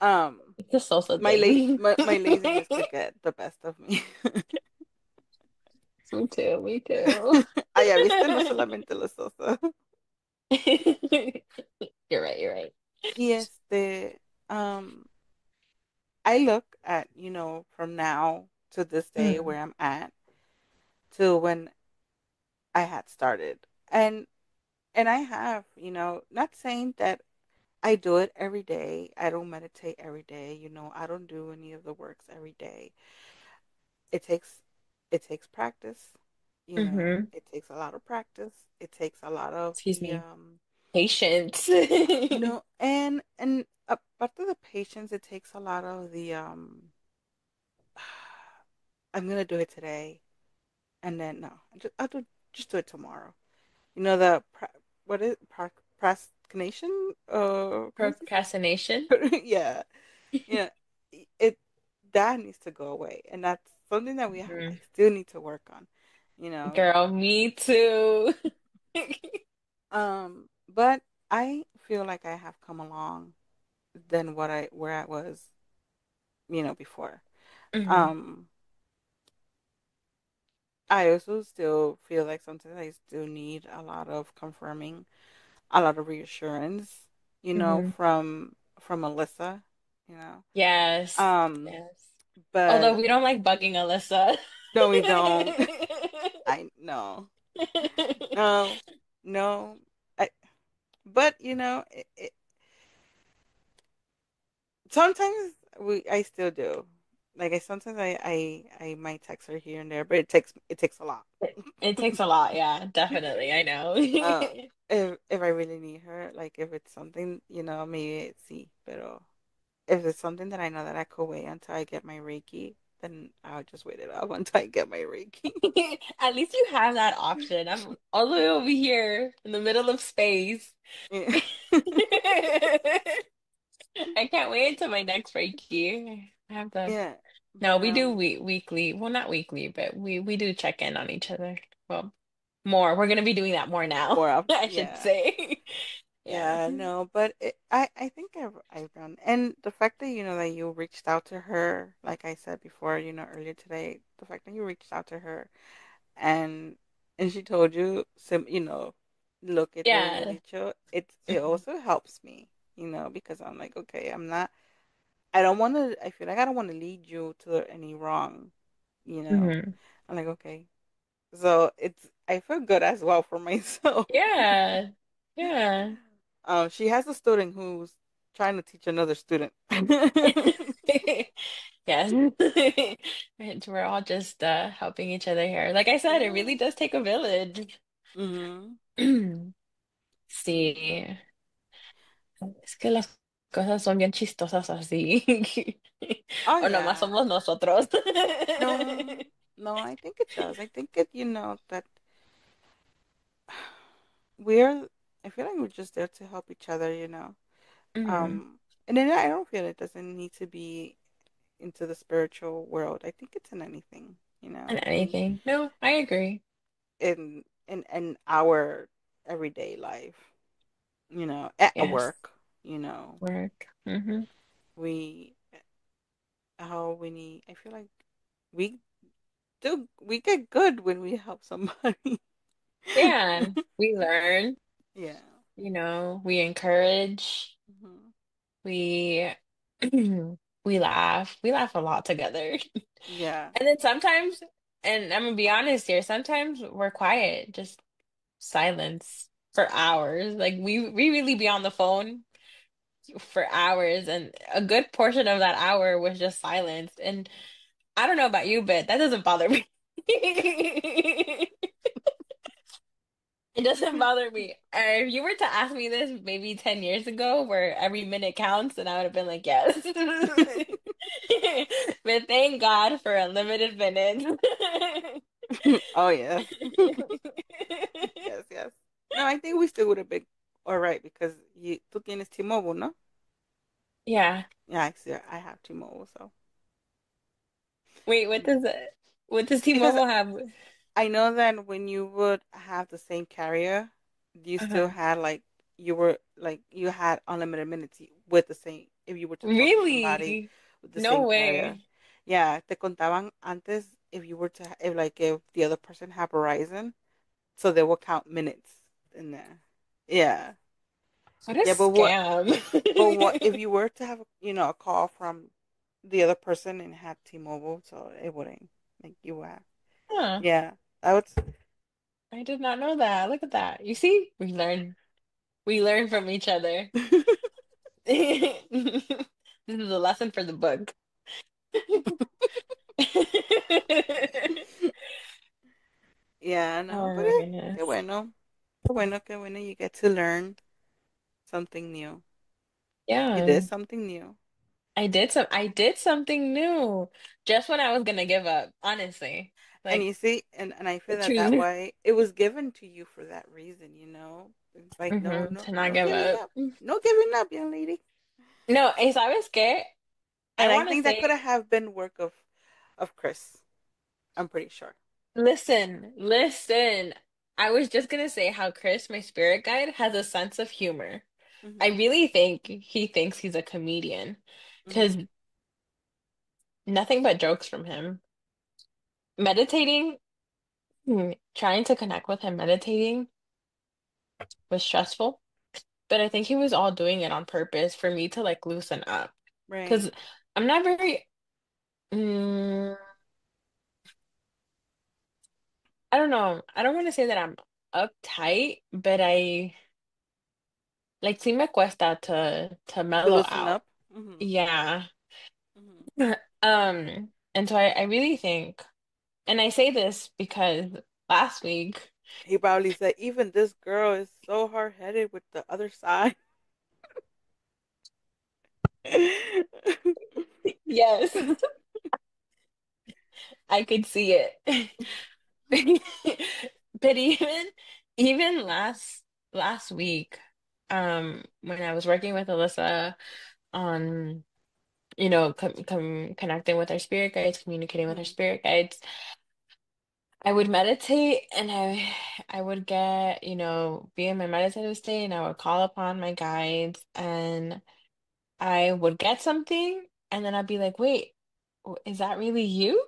Um, it's a social thing. my laziness could get the best of me. Me too, me too. Ah, ya viste, no solamente los osos. You're right, you're right. Y I look at, from now to this day Mm, where I'm at to when I had started. And I have, not saying that I do it every day. I don't meditate every day, I don't do any of the works every day. It takes practice, hmm it takes a lot of practice. It takes a lot of Excuse me. Patience. and apart of the patience, it takes a lot of the I'm gonna do it today, and then no, just do it tomorrow. The what is procrastination? How does Procrastination. it? Yeah, yeah. It that needs to go away, and that's something that I Mhm. still need to work on. You know, Girl, me too. but I feel like I have come along than where I was, before. hmm Um, I also still feel like sometimes I still need a lot of confirming, a lot of reassurance, hmm from Alyssa, you know. Yes. Um, Yes. Although but we don't like bugging Alyssa. no, we don't. I no, no, no. I, but sometimes I still do. Like sometimes I might text her here and there, but it takes a lot. It takes a lot, yeah, definitely. I know. Uh, if I really need her, like if it's something, maybe it's sí, pero if it's something that I know that I could wait until I get my Reiki, then I'll just wait it out until I get my Reiki. At least you have that option. I'm all the way over here in the middle of space. Yeah. I can't wait until my next Reiki. I have the Yeah, No, but we do weekly. Well, not weekly, but we do check in on each other. Well, more. We're gonna be doing that more now, more of I should yeah. say. Yeah. Yeah, no, but I think I've done, and the fact that that you reached out to her, like I said before, earlier today, the fact that you reached out to her and she told you lo que te había Yeah. dicho, it also helps me, because I'm like, okay, I don't want to, I feel like I don't want to lead you to any wrong, you know. hmm I'm like, okay, so I feel good as well for myself. Yeah. Yeah. She has a student who's trying to teach another student. Yes. We're all just helping each other here. Like I said, it Yeah. really does take a village. Mhm. Sí. Es que las cosas son bien chistosas así. Oh O nomás yeah. somos nosotros. No, no, I think it does. I think it, that we're, I feel like we're just there to help each other. Hmm. Um, and then I don't feel it doesn't need to be into the spiritual world. I think it's in anything, And in anything. No, I agree. in our everyday life, at Yes. work, Work. Hmm. we how we need. I feel like we we get good when we help somebody. Yeah, and we learn, Yeah. we encourage, Hmm. we we laugh. We laugh a lot together. Yeah. And then sometimes, and I'm gonna be honest here, sometimes we're quiet, just silence for hours. Like we really be on the phone for hours, and a good portion of that hour was just silence. And I don't know about you, but that doesn't bother me. It doesn't bother me. If you were to ask me this maybe 10 years ago, where every minute counts, then I would have been like, yes. But thank God for unlimited minutes. Oh yes. Yes, yes. No, I think we still would have been all right because tú tienes T-Mobile, ¿no? Yeah. Yeah, actually, I have T-Mobile, so Wait, what does because T-Mobile have? I know that when you would have the same carrier, you still Uh-huh. had you had unlimited minutes with the same if you were to talk to somebody Really? with the No same carrier. way. Yeah, te contaban antes if you were to if the other person had Verizon, so they will count minutes in there. Yeah. What a Yeah, scam. but what if you were to have a call from the other person and had T-Mobile, so it wouldn't like you would have. Huh. Yeah, that would. I did not know that. Look at that. You see? We learn. We learn from each other. This is a lesson for the book. Yeah, no, Oh but my goodness. qué bueno, you get to learn something new. You Yeah. did something new. I did something new just when I was gonna give up, honestly. And Like you see, and I feel that between way, it was given to you for that reason. It's like, no, no, to not no give giving up. up. No giving up, young lady. No, y sabes qué? I And I want to think that could say, have been work of Chris. I'm pretty sure. listen. I was just gonna say how Chris, my spirit guide, has a sense of humor. I Mhm. really think he thinks he's a comedian because Mhm. nothing but jokes from him. Meditating, trying to connect with him, meditating was stressful, but I think he was all doing it on purpose for me to like loosen up. Because Right. I'm not very, mm, I don't know. I don't want to say that I'm uptight, but I like sí me cuesta to To mellow loosen out. up. Mhm. Yeah. Mhm. And so I really think, and I say this because last week, He probably said, even this girl is so hard headed with the other side. yes, I could see it. But even last week, when I was working with Alyssa on, connecting with our spirit guides, communicating with our Mhm. spirit guides, I would meditate and I would get, be in my meditative state and I would call upon my guides and I would get something and then I'd be like, wait, is that really you?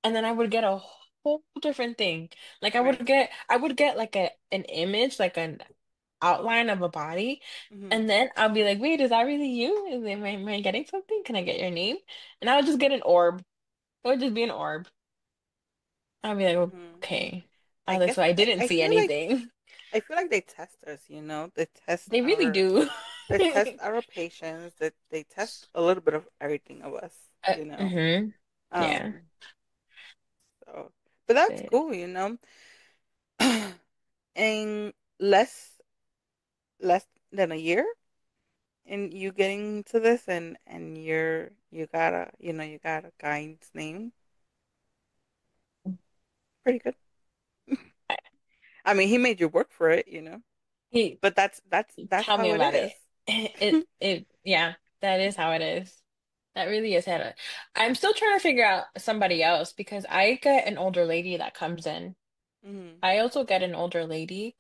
And then I would get a whole different thing. Like Right. I would get like an image, like an outline of a body. Mhm. And then I'll be like, wait, is that really you? Am I getting something? Can I get your name? And I would just get an orb. It would just be an orb. I'd be like, Mhm. okay. I I was like, guess so I didn't I see feel like anything. they test us. They test They really do. our patience. That they test a little bit of everything of us. You know. Hmm. Yeah. Um. So, but that's But cool. In less than a year, in you getting to this and you got a you got a guy's name. Pretty good. I mean, he made you work for it. He But that's Tell how me it about is. it. Yeah, that is how it is. That really is how it. I'm still trying to figure out somebody else because I get an older lady that comes in. Hmm. I also get an older lady.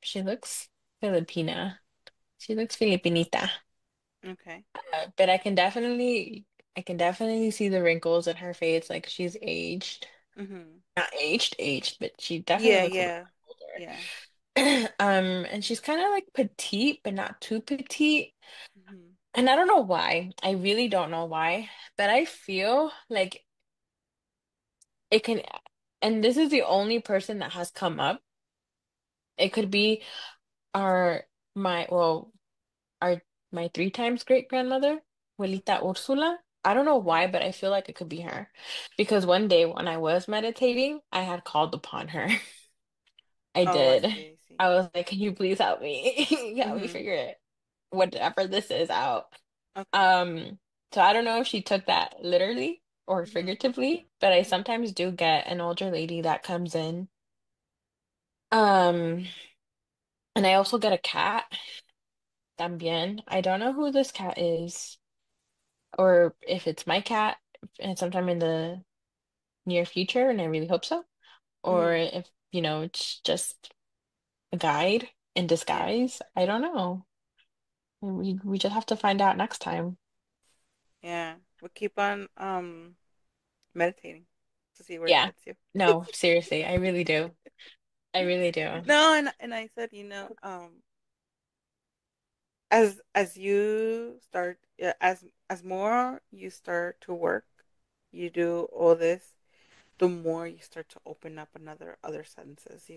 She looks Filipina. She looks Filipinita. Okay. But I can definitely see the wrinkles in her face. Like she's aged, Hmm. not aged, but she definitely Yeah, looks a little yeah, older. yeah. And she's kind of like petite, but not too petite. Hmm. And I don't know why. I really don't know why, but I feel like it can, and this is the only person that has come up. It could be our my well, our my three times great grandmother, Abuelita Hmm. Ursula. I don't know Hmm. why, but I feel like it could be her. Because one day when I was meditating, I had called upon her. I Oh, I did. see, I see. I was like, can you please help me? Help me Hmm. figure it, whatever this is out. Okay. Um, so I don't know if she took that literally or Hmm. figuratively, but I Hmm. sometimes do get an older lady that comes in. Um, and I also get a cat, también. I don't know who this cat is or if it's my cat and sometime in the near future, and I really hope so, or Hmm. if, it's just a guide in Yeah, disguise. I don't know. We just have to find out next time. yeah. We'll keep on meditating to see where it Yeah. gets you. No, seriously, I really do. I really do. No, and I said, as you start, yeah, as more you start to work, you do all this, the more you start to open up another other senses,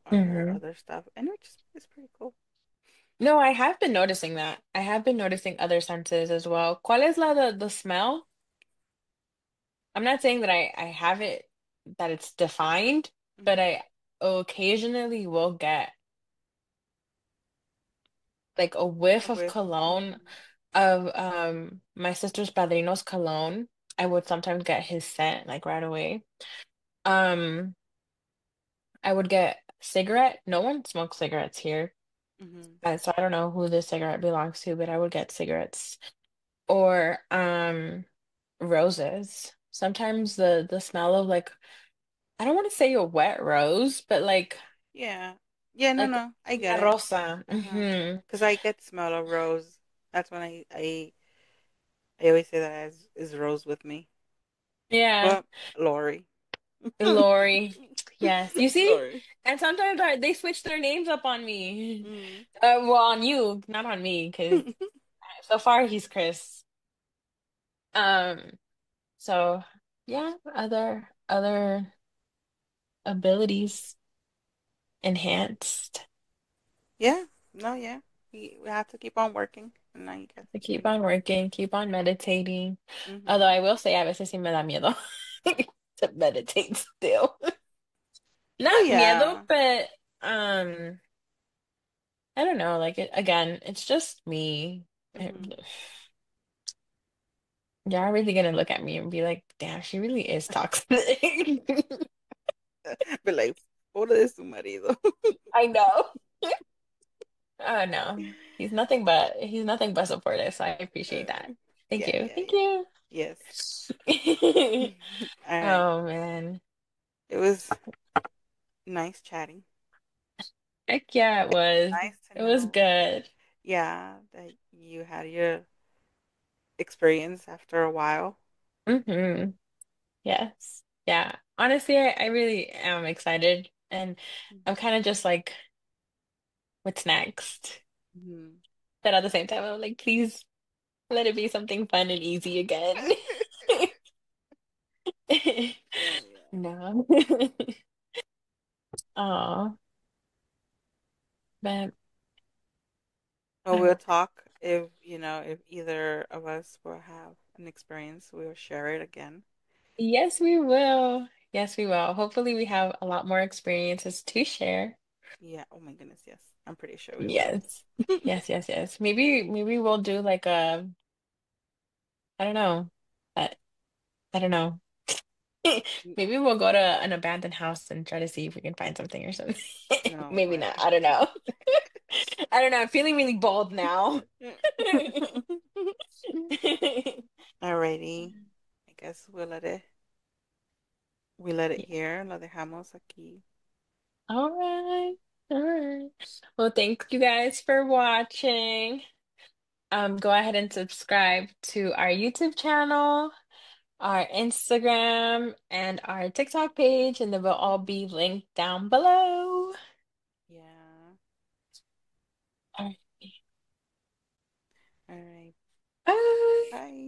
Hmm. other stuff, and it just is pretty cool. No, I have been noticing that. I have been noticing other senses as well. ¿Cuál es la the smell? I'm not saying that I have it, that it's defined, but Hmm. I occasionally will get like a A whiff of whiff. cologne Hmm. of my sister's padrino's cologne. I would sometimes get his scent like right away. Um, I would get cigarette. No one smokes cigarettes here. Hmm. So I don't know who this cigarette belongs to, but I would get cigarettes. Or roses. Sometimes the smell of like, I don't want to say a wet rose, but Yeah. Yeah. No. like No. I get una it. rosa. Because I get smell of rose. That's when I always say that as is rose with me. Yeah, But Lori. Lori. Yes, you see? Lori. And sometimes they switch their names up on me. Mm. Well, on you, not on me, because so far he's Chris. Um, so yeah, other abilities enhanced. Yeah. No. Yeah. We have to keep on working, and I guess To you keep know. on working, keep on meditating. Although Hmm. I will say, a veces sí me da miedo to meditate still. Well, Not miedo, yeah. but I don't know. Like again, it's just me. Hmm. Y'all really gonna look at me and be like, "Damn, she really is toxic." But like, por de su marido. I know. Oh no, he's nothing but supportive. So I appreciate that. Thank Yeah. you, Yeah. thank Yeah. you. Yes. All right. Oh man, It was nice chatting. heck yeah, it was. Nice to It was know, good. yeah, that you had your experience after a while. Hmm. Yes. Yeah. Honestly, I really am excited, and I'm kind of just like, what's next? Mhm. But at the same time, I'm like, please let it be something fun and easy again. Oh yeah. No. Oh, but Well, we'll uh, talk if either of us will have an experience, we'll share it again. yes, we will. Yes, we will. Hopefully, we have a lot more experiences to share. Yeah. Oh my goodness, yes. I'm pretty sure we will. Yes. Yes, yes, yes. Maybe we'll do like a I don't know. I, I don't know. Maybe we'll go to an abandoned house and try to see if we can find something or something. No Maybe not. way. I don't know. I don't know. I'm feeling really bold now. Alrighty. I guess we let it here. Lo dejamos aquí. All right. All right. Well, thank you guys for watching. Go ahead and subscribe to our YouTube channel, our Instagram, and our TikTok page, and they will all be linked down below. Yeah. All right. All right. Bye. Bye.